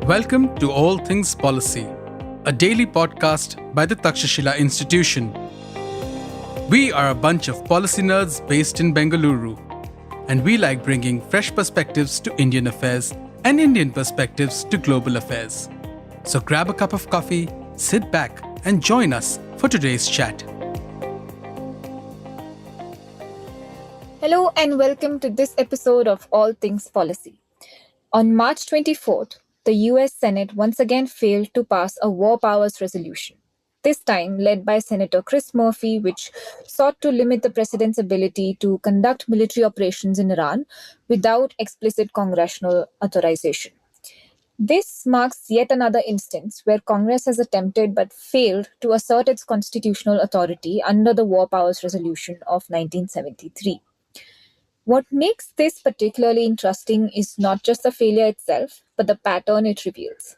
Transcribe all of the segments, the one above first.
Welcome to All Things Policy, a daily podcast by the Takshashila Institution. We are a bunch of policy nerds based in Bengaluru, and we like bringing fresh perspectives to Indian affairs and Indian perspectives to global affairs. So grab a cup of coffee, sit back, and join us for today's chat. Hello and welcome to this episode of All Things Policy. On March 24th, the US Senate once again failed to pass a war powers resolution, this time led by Senator Chris Murphy, which sought to limit the president's ability to conduct military operations in Iran without explicit congressional authorization. This marks yet another instance where Congress has attempted but failed to assert its constitutional authority under the War Powers Resolution of 1973. What makes this particularly interesting is not just the failure itself, but the pattern it reveals.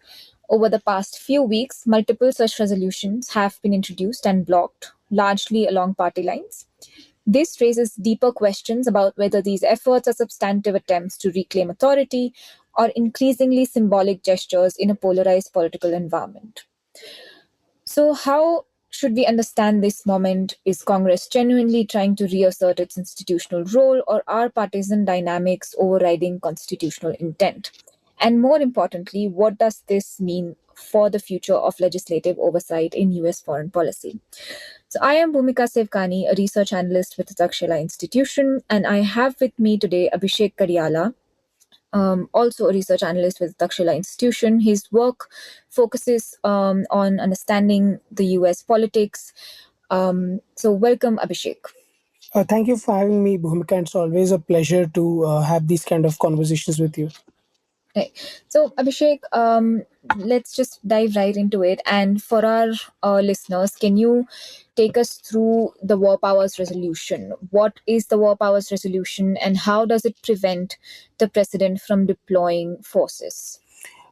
Over the past few weeks, multiple such resolutions have been introduced and blocked, largely along party lines. This raises deeper questions about whether these efforts are substantive attempts to reclaim authority or increasingly symbolic gestures in a polarized political environment. So, how should we understand this moment? Is Congress genuinely trying to reassert its institutional role, or are partisan dynamics overriding constitutional intent? And more importantly, what does this mean for the future of legislative oversight in US foreign policy? So, I am Bhumika Sevkani, a research analyst with the Takshashila Institution, and I have with me today Abhishek Kadiyala, also a research analyst with the Takshashila Institution. His work focuses on understanding the US politics. So, welcome, Abhishek. Thank you for having me, Bhumika. It's always a pleasure to have these kind of conversations with you. Right. So, Abhishek, let's just dive right into it. And for our listeners, can you take us through the War Powers Resolution? What is the War Powers Resolution, and how does it prevent the president from deploying forces?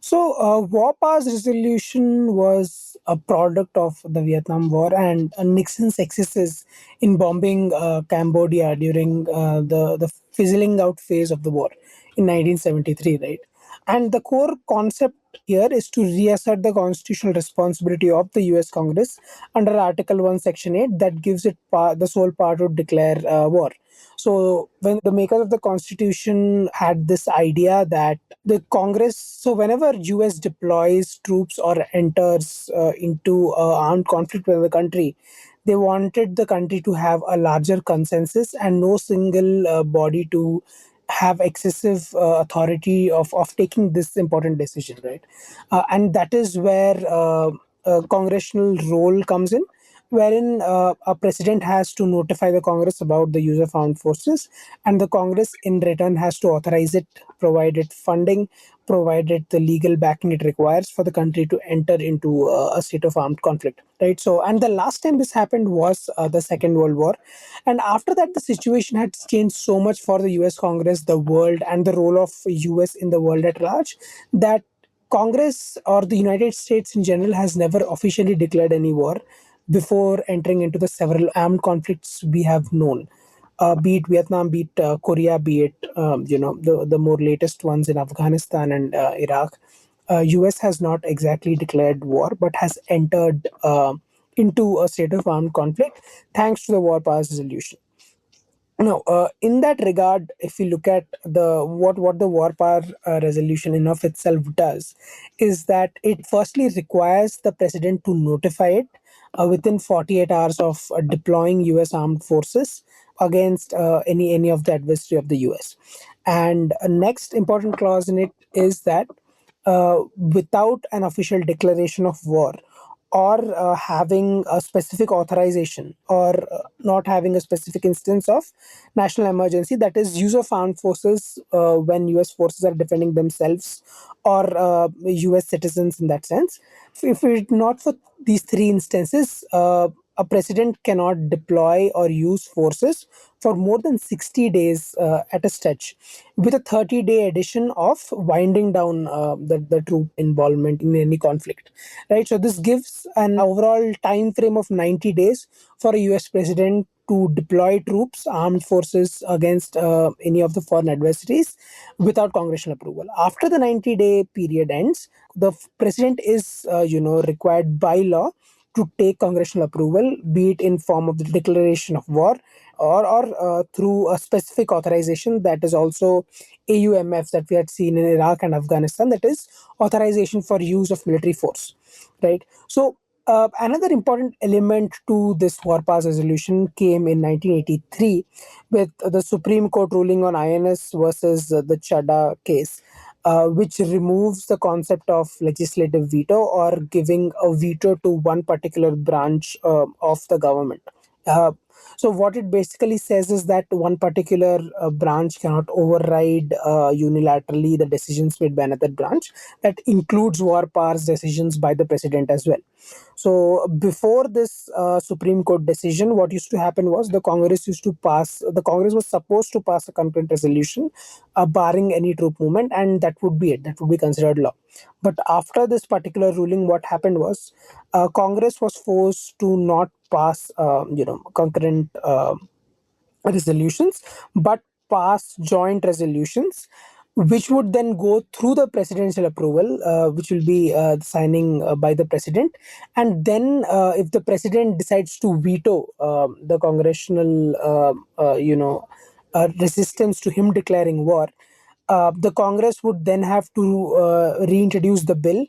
So, War Powers Resolution was a product of the Vietnam War and Nixon's excesses in bombing Cambodia during the fizzling out phase of the war in 1973, right? And the core concept here is to reassert the constitutional responsibility of the US Congress under Article 1, Section 8, that gives it the sole power to declare war. So, when the makers of the Constitution had this idea that the Congress, so whenever US deploys troops or enters into armed conflict with the country, they wanted the country to have a larger consensus and no single body to have excessive authority of taking this important decision, right? And that is where a congressional role comes in, wherein a president has to notify the Congress about the use of armed forces, and the Congress in return has to authorize it, provide it funding, provide it the legal backing it requires for the country to enter into a state of armed conflict, right? So, and the last time this happened was the Second World War, and after that the situation had changed so much for the U.S. Congress, the world, and the role of U.S. in the world at large, that Congress or the United States in general has never officially declared any war before entering into the several armed conflicts we have known, be it Vietnam, be it Korea, be it the more latest ones in Afghanistan and Iraq. US has not exactly declared war, but has entered into a state of armed conflict thanks to the War Powers Resolution. Now, in that regard, if we look at the what the War Power Resolution in of itself does, is that it firstly requires the president to notify it within 48 hours of deploying U.S. armed forces against any of the adversary of the U.S. And next important clause in it is that without an official declaration of war, or having a specific authorization, or not having a specific instance of national emergency, that is use of armed forces when US forces are defending themselves or US citizens in that sense. If it not for these three instances, a president cannot deploy or use forces for more than 60 days at a stretch, with a 30-day addition of winding down the troop involvement in any conflict, right? So this gives an overall time frame of 90 days for a US president to deploy troops, armed forces against any of the foreign adversaries without congressional approval. After the 90-day period ends, the president is, required by law to take congressional approval, be it in form of the declaration of war or through a specific authorization, that is also AUMFs that we had seen in Iraq and Afghanistan, that is authorization for use of military force, right? So another important element to this war powers resolution came in 1983 with the Supreme Court ruling on INS versus the Chadha case, which removes the concept of legislative veto or giving a veto to one particular branch of the government. Uh, so what it basically says is that one particular branch cannot override unilaterally the decisions made by another branch. That includes war powers decisions by the president as well. So before this Supreme Court decision, what used to happen was the Congress was supposed to pass a concurrent resolution barring any troop movement, and that would be it. That would be considered law. But after this particular ruling, what happened was Congress was forced to not pass, concurrent resolutions, but pass joint resolutions, which would then go through the presidential approval, which will be signing by the president. And then, if the president decides to veto the congressional, resistance to him declaring war, the Congress would then have to reintroduce the bill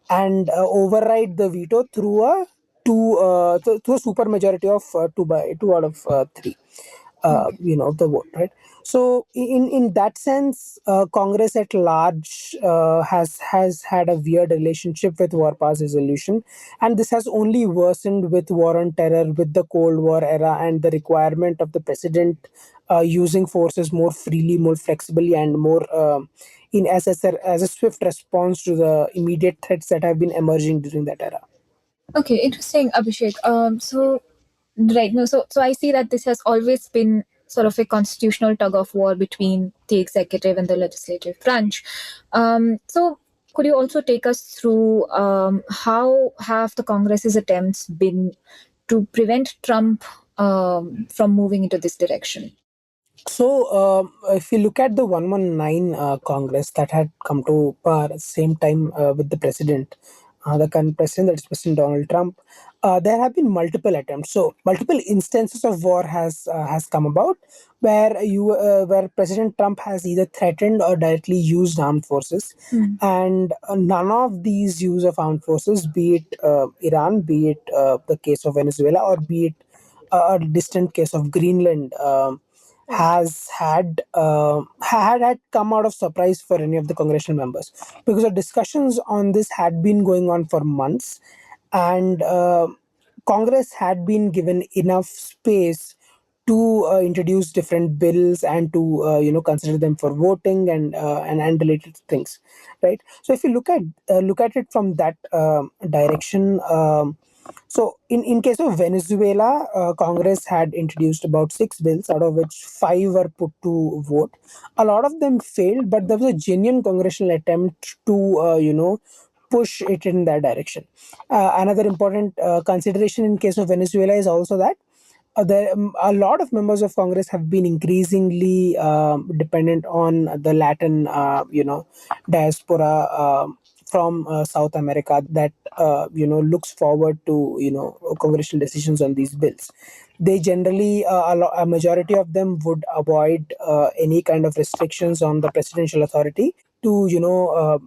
and override the veto through through a super majority of two out of three, the vote, right? So in that sense, Congress at large has had a weird relationship with war powers resolution, and this has only worsened with war on terror, with the Cold War era, and the requirement of the president using forces more freely, more flexibly, and more in as a swift response to the immediate threats that have been emerging during that era. Okay, interesting, Abhishek. So right, no, so I see that this has always been sort of a constitutional tug of war between the executive and the legislative branch. So could you also take us through how have the Congress's attempts been to prevent Trump from moving into this direction? So, if you look at the 119 Congress that had come to power at the same time with the president, the current president, that is President Donald Trump, there have been multiple attempts. So, multiple instances of war has come about where President Trump has either threatened or directly used armed forces, and none of these use of armed forces, be it Iran, be it the case of Venezuela, or be it a distant case of Greenland. Has had come out of surprise for any of the congressional members, because the discussions on this had been going on for months, and Congress had been given enough space to introduce different bills and to consider them for voting and related things, right? So if you look at it from that direction. So, in case of Venezuela, Congress had introduced about 6 bills, out of which 5 were put to vote. A lot of them failed, but there was a genuine congressional attempt to, push it in that direction. Another important consideration in case of Venezuela is also that a lot of members of Congress have been increasingly dependent on the Latin, diaspora from South America that looks forward to congressional decisions on these bills. They generally, a majority of them would avoid any kind of restrictions on the presidential authority to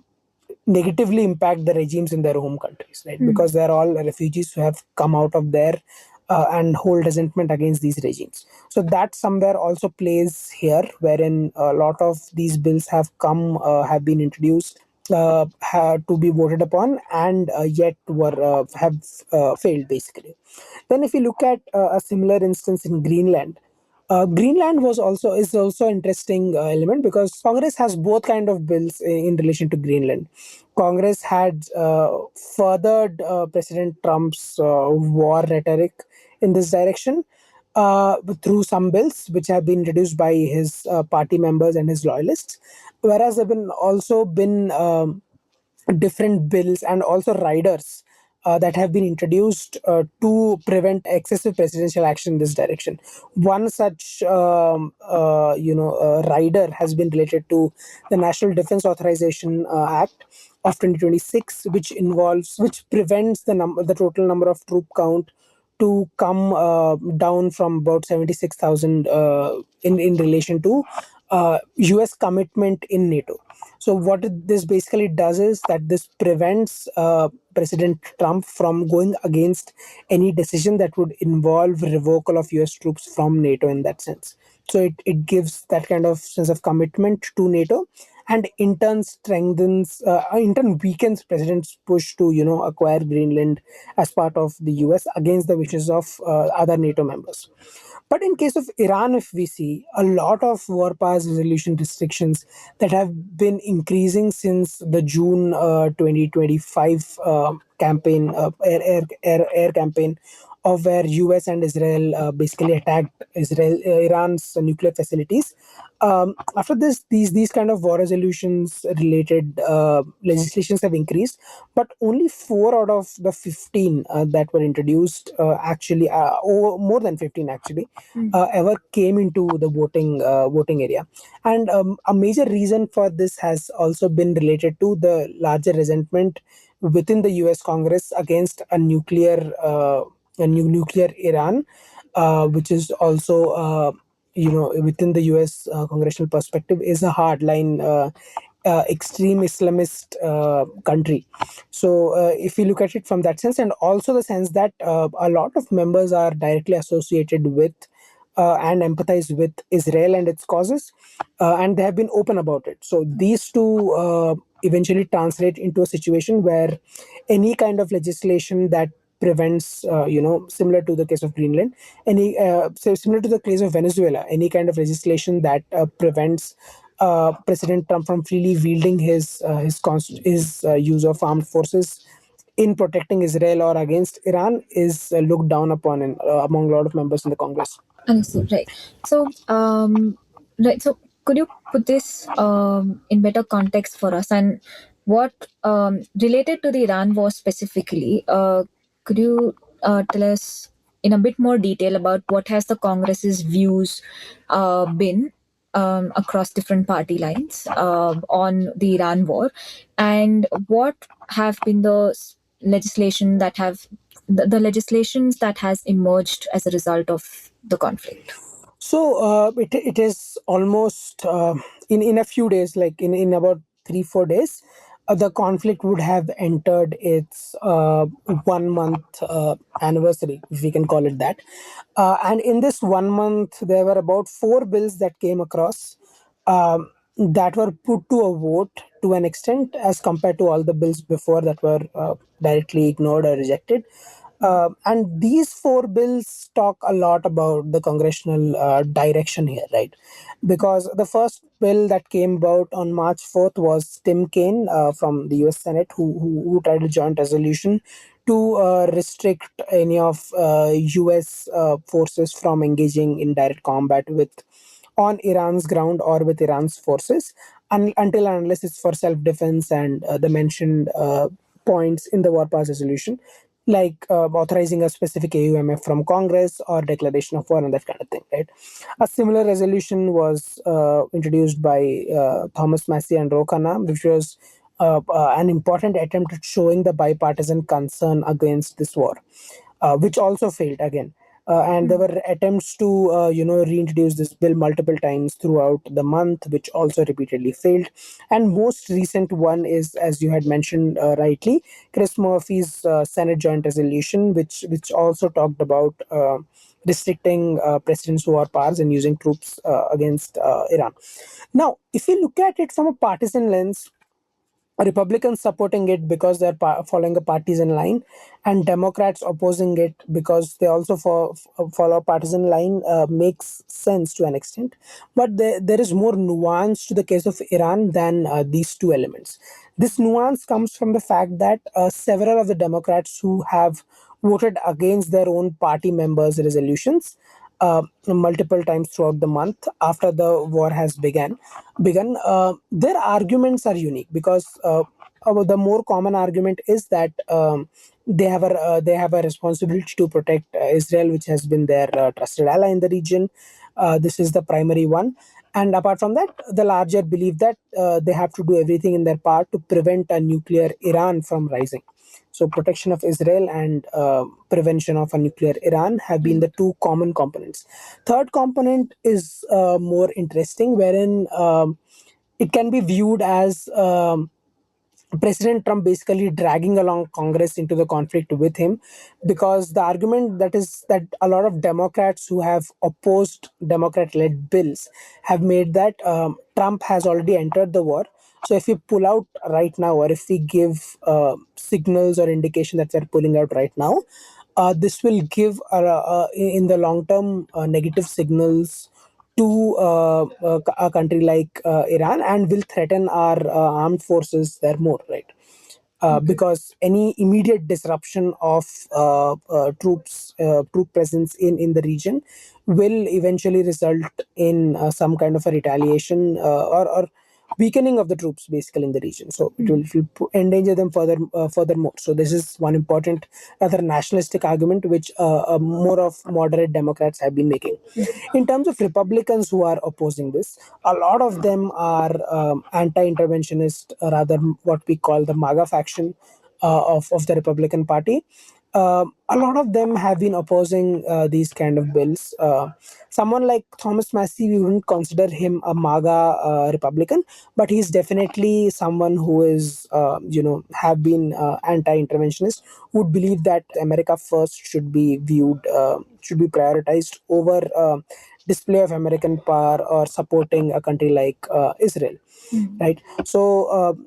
negatively impact the regimes in their home countries, right? Because they're all refugees who have come out of there and hold resentment against these regimes. So that somewhere also plays here, wherein a lot of these bills have been introduced, had to be voted upon, and yet have failed basically. Then, if you look at a similar instance in Greenland, Greenland is also interesting element, because Congress has both kind of bills in relation to Greenland. Congress had furthered President Trump's war rhetoric in this direction through some bills which have been introduced by his party members and his loyalists, whereas there have been also been different bills and also riders that have been introduced to prevent excessive presidential action in this direction. One such, rider has been related to the National Defense Authorization Act of 2026, which prevents the total number of troop count to come down from about 76,000 in relation to US commitment in NATO. So what this basically does is that this prevents President Trump from going against any decision that would involve revocal of US troops from NATO in that sense. So it gives that kind of sense of commitment to NATO, and in turn weakens President's push to acquire Greenland as part of the US against the wishes of other NATO members. But in case of Iran, if we see a lot of war powers resolution restrictions that have been increasing since the June 2025 campaign, air campaign, of where US and Israel basically attacked Iran's nuclear facilities. After this, these kind of war resolutions related legislations have increased, but only 4 out of the 15 that were introduced or more than 15 actually, ever came into the voting area. And a major reason for this has also been related to the larger resentment within the US Congress against a nuclear Iran, which is also within the US congressional perspective, is a hardline extreme Islamist country. So if you look at it from that sense, and also the sense that a lot of members are directly associated with and empathize with Israel and its causes, and they have been open about it. So these two eventually translate into a situation where any kind of legislation that prevents, similar to the case of Greenland, similar to the case of Venezuela, any kind of legislation that prevents President Trump from freely wielding his use of armed forces in protecting Israel or against Iran is looked down upon among a lot of members in the Congress. Understood. Right. So, right. So, could you put this in better context for us? And what related to the Iran war specifically? Could you tell us in a bit more detail about what has the Congress's views been across different party lines on the Iran war, and what have been legislation that have the legislations that has emerged as a result of the conflict? So it is almost in a few days, like in about 3-4 days, the conflict would have entered its 1 month anniversary, if we can call it that. And in this 1 month, there were about 4 bills that came across that were put to a vote to an extent, as compared to all the bills before that were directly ignored or rejected. And these 4 bills talk a lot about the congressional direction here, right? Because the first bill that came about on March 4th was Tim Kaine from the US Senate, who tried a joint resolution to restrict any of US forces from engaging in direct combat on Iran's ground or with Iran's forces, until and unless it's for self-defense and the mentioned points in the war powers resolution, like authorizing a specific AUMF from Congress or declaration of war and that kind of thing, right? A similar resolution was introduced by Thomas Massie and Ro Khanna, which was an important attempt at showing the bipartisan concern against this war, which also failed again. And there were attempts to, reintroduce this bill multiple times throughout the month, which also repeatedly failed. And most recent one is, as you had mentioned rightly, Chris Murphy's Senate Joint Resolution, which also talked about restricting president's war powers and using troops against Iran. Now, if you look at it from a partisan lens, Republicans supporting it because they're following a partisan line, and Democrats opposing it because they also follow a partisan line, makes sense to an extent. But there is more nuance to the case of Iran than these two elements. This nuance comes from the fact that several of the Democrats who have voted against their own party members' resolutions multiple times throughout the month after the war has begun, their arguments are unique, because the more common argument is that they have a responsibility to protect Israel, which has been their trusted ally in the region. This is the primary one. And apart from that, the larger belief that they have to do everything in their part to prevent a nuclear Iran from rising. So, protection of Israel and prevention of a nuclear Iran have been the two common components. Third component is more interesting, wherein it can be viewed as President Trump basically dragging along Congress into the conflict with him, because the argument that is that a lot of Democrats who have opposed Democrat-led bills have made that Trump has already entered the war. So if we pull out right now, or if we give signals or indication that we're pulling out right now, this will give in the long term negative signals to a country like Iran, and will threaten our armed forces there more, right? Because any immediate disruption of troop presence in the region will eventually result in some kind of a retaliation, or weakening of the troops basically in the region. So it will endanger them furthermore. So this is one important rather nationalistic argument which more of moderate Democrats have been making. In terms of Republicans who are opposing this, a lot of them are anti-interventionist, rather what we call the MAGA faction of the Republican Party. A lot of them have been opposing these kind of bills. Someone like Thomas Massey, we wouldn't consider him a MAGA Republican, but he's definitely someone who is, have been anti-interventionist, would believe that America first should be viewed, should be prioritized over display of American power or supporting a country like Israel, right? So,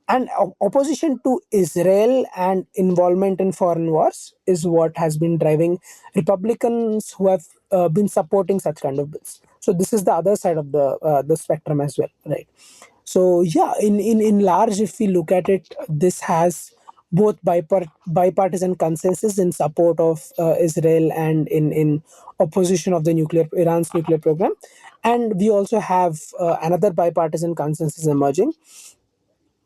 and opposition to Israel and involvement in foreign wars is what has been driving Republicans who have been supporting such kind of bills. So this is the other side of the spectrum as well, right? So yeah, in large, if we look at it, this has both bipartisan consensus in support of Israel and in opposition of the Iran's nuclear program, and we also have another bipartisan consensus emerging,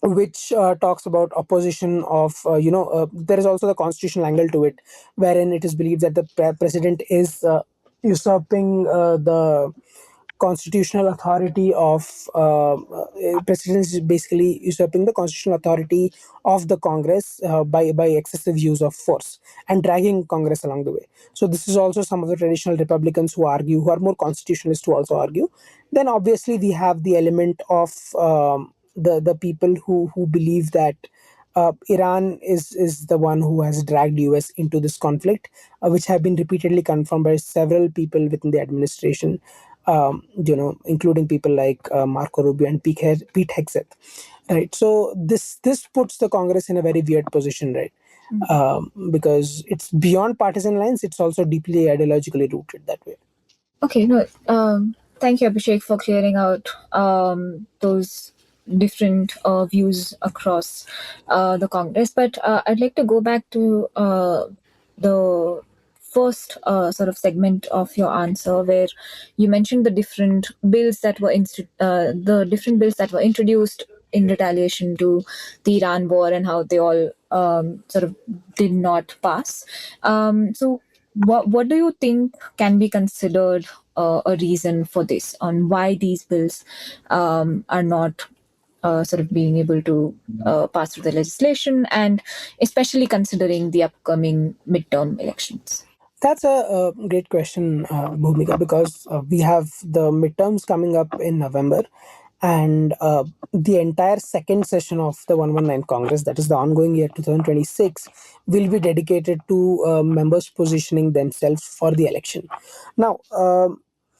which talks about opposition of there is also the constitutional angle to it, wherein it is believed that the president is usurping the constitutional authority of president is basically usurping the constitutional authority of the Congress by excessive use of force and dragging Congress along the way. So this is also some of the traditional Republicans who are more constitutionalist, who also argue. Then obviously we have the element of the people who believe that Iran is the one who has dragged US into this conflict, which have been repeatedly confirmed by several people within the administration, including people like Marco Rubio and Pete Hegseth, right? So this puts the Congress in a very weird position, right? Because it's beyond partisan lines; it's also deeply ideologically rooted that way. Okay, no, thank you, Abhishek, for clearing out those different views across the Congress. But I'd like to go back to the first sort of segment of your answer, where you mentioned the different bills that were introduced in retaliation to the Iran war, and how they all sort of did not pass. So what do you think can be considered a reason for this, on why these bills are not sort of being able to pass through the legislation, and especially considering the upcoming midterm elections? That's a great question, Bhumika, because we have the midterms coming up in November, and the entire second session of the 119 Congress, that is the ongoing year 2026, will be dedicated to members positioning themselves for the election. Now,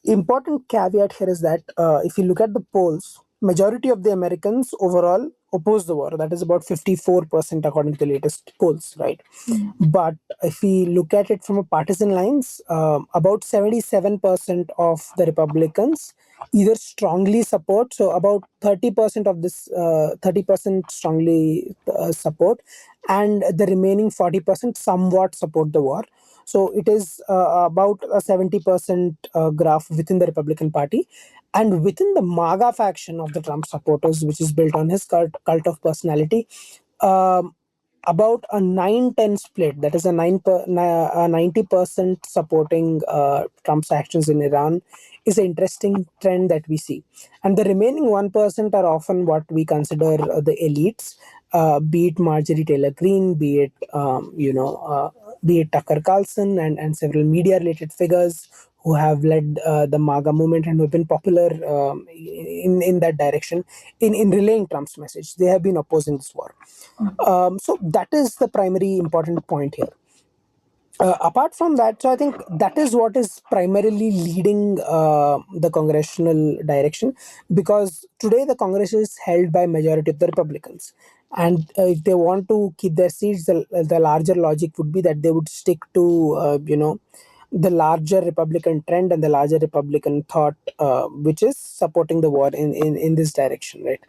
important caveat here is that if you look at the polls, majority of the Americans overall oppose the war. That is about 54% according to the latest polls, right? But if we look at it from a partisan lines, about 77% of the Republicans either strongly support, so about 30% of this 30% strongly support, and the remaining 40% somewhat support the war. So it is about a 70% graph within the Republican Party. And within the MAGA faction of the Trump supporters, which is built on his cult of personality, um, about a 9-10 split, that is a 90% supporting Trump's actions in Iran, is an interesting trend that we see. And the remaining 1% are often what we consider the elites, be it Marjorie Taylor Greene, be it Tucker Carlson, and several media related figures who have led the MAGA movement and who have been popular in that direction in relaying Trump's message. They have been opposing this war. So that is the primary important point here. Apart from that, so I think that is what is primarily leading the congressional direction, because today the Congress is held by majority of the Republicans, and if they want to keep their seats, the larger logic would be that they would stick to the larger Republican trend and the larger Republican thought, which is supporting the war in this direction, right?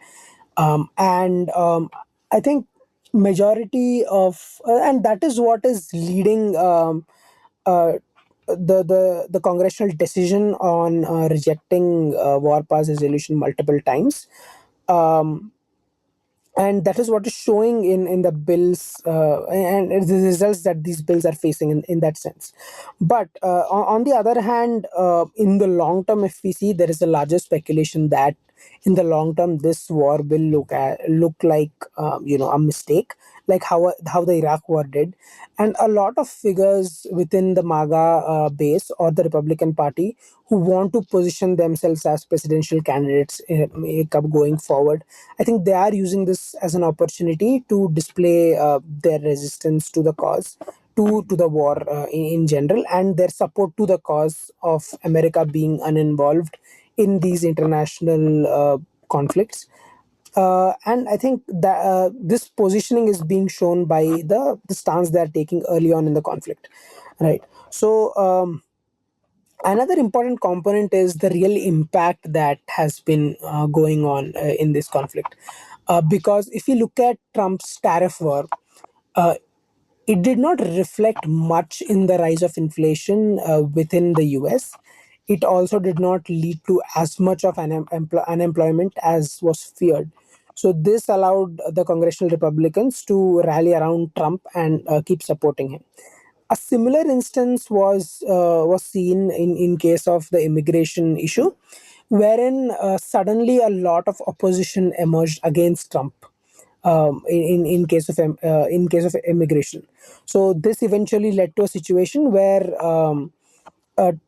And I think majority of and that is what is leading uh, the congressional decision on rejecting war pass resolution multiple times. Um, and that is what is showing in the bills and the results that these bills are facing in that sense. But on the other hand, in the long term, if we see, there is a larger speculation that in the long term this war will look like a mistake, like how the Iraq war did. And a lot of figures within the MAGA base or the Republican Party who want to position themselves as presidential candidates going forward, I think they are using this as an opportunity to display their resistance to the cause, to the war in general, and their support to the cause of America being uninvolved in these international conflicts. And I think that this positioning is being shown by the stance they are taking early on in the conflict, right? So another important component is the real impact that has been going on in this conflict, because if you look at Trump's tariff war, uh, it did not reflect much in the rise of inflation within the US. It also did not lead to as much of unemployment as was feared. So this allowed the congressional Republicans to rally around Trump and keep supporting him. A similar instance was seen in case of the immigration issue, wherein suddenly a lot of opposition emerged against Trump in case of immigration. So this eventually led to a situation where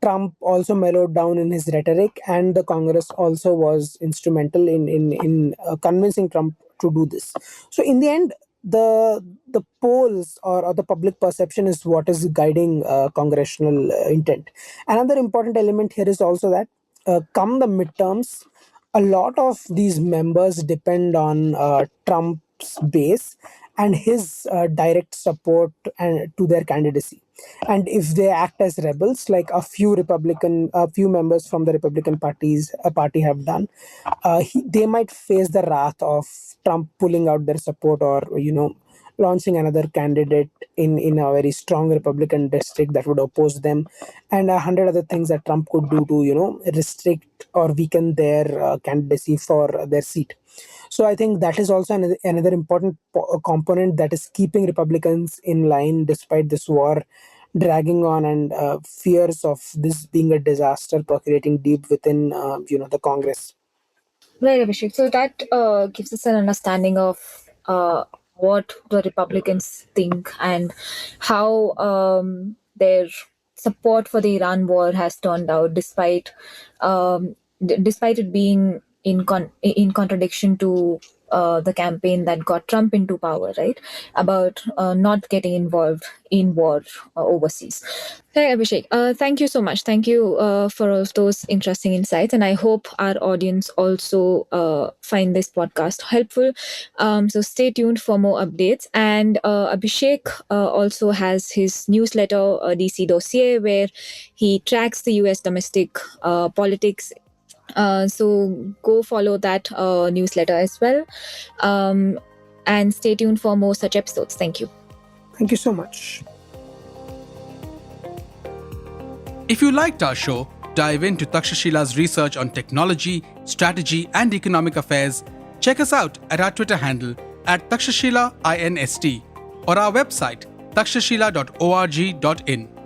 Trump also mellowed down in his rhetoric, and the Congress also was instrumental in convincing Trump to do this. So in the end, the polls or the public perception is what is guiding congressional intent. Another important element here is also that come the midterms, a lot of these members depend on Trump's base and his direct support and to their candidacy. And if they act as rebels, like a few members from the Republican party have done, they might face the wrath of Trump pulling out their support, or launching another candidate in a very strong Republican district that would oppose them, and 100 other things that Trump could do to restrict or weaken their candidacy for their seat. So I think that is also another important component that is keeping Republicans in line despite this war dragging on, and fears of this being a disaster percolating deep within the Congress. Right, Abhishek. So that gives us an understanding of what the Republicans think and how their support for the Iran war has turned out, despite it being in contradiction to the campaign that got Trump into power, right? About not getting involved in war overseas. Hey, Abhishek, thank you so much. Thank you for all those interesting insights. And I hope our audience also find this podcast helpful. So stay tuned for more updates. And Abhishek also has his newsletter, DC Dossier, where he tracks the US domestic politics. So go follow that newsletter as well. And stay tuned for more such episodes. Thank you. Thank you so much. If you liked our show, dive into Takshashila's research on technology, strategy, and economic affairs, check us out at our Twitter handle @TakshashilaINST or our website takshashila.org.in.